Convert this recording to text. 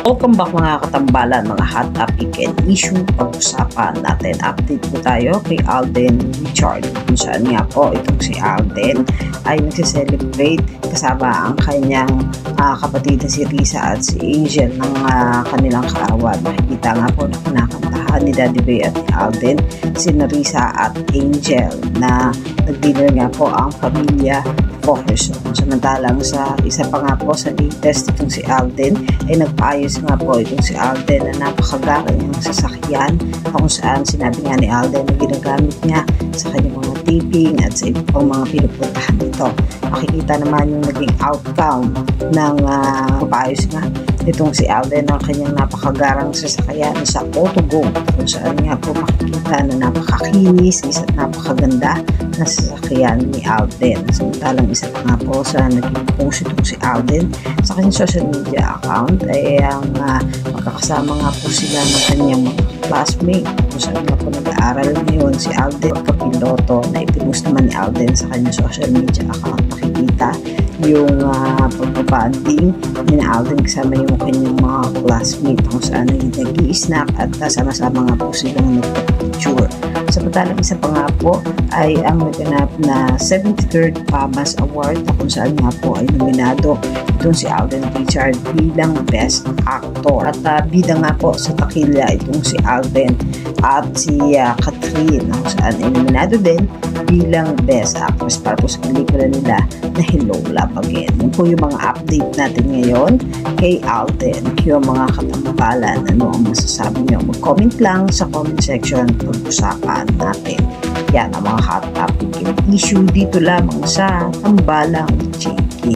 Welcome back mga katambalan, mga hot topic and issue. Pag-usapan natin, update po tayo kay Alden Richard, kung saan nga po itong si Alden ay nagsiselebrate kasama ang kanyang kapatid na si Risa at si Angel ng kanilang kaarawan. Makikita nga po na kinakantahan ni Daddy Bay at ni Alden si Risa at Angel na nag-dinner nga po ang pamilya Focus. Samantalang sa isa pa nga po sa latest itong si Alden ay nagpaayos nga po itong si Alden na napakagara niyang sasakyan kung saan sinabi nga ni Alden na ginagamit niya sa kanyang mga taping at sa ibang mga pinupuntahan nito. Makikita naman yung naging outcome ng paayos nga itong si Alden ng kanyang napakagarang sasakyan sa Autogo kung saan nga po makikita na napakakinis at napakaganda na sasakyan ni Alden. Samantalang isa pa nga po sa naging post itong si Alden sa kanyang social media account ay ang magkakasama nga po sila ng kanyang mga classmate kung saan nga po nag-aaral ngayon si Alden kapiloto na ipinost naman ni Alden sa kanyang social media account. Makikita yung pagbabanding ni Alden kasama yung kanyang mga classmate kung saan nag-i-snack at sama-sama nga po silang nagpa-picture. Samantalang isa pa nga po ay ang naganap na 73rd PAMAS Award na kung saan nga po ay nominado itong si Alden Richard bilang Best Actor. At bida nga po sa takilya itong si Alden at si Catherine kung saan ay nominado din bilang Best Actress para po sa pelikula nila na Hello Love Again. Yun po yung mga update natin ngayon kay Alden. Yung mga katambalan, ano ang masasabi nyo? Mag-comment lang sa comment section, pag-usapan natin. Yan ang mga hot topic issue dito lamang sa Tambalang Chiki.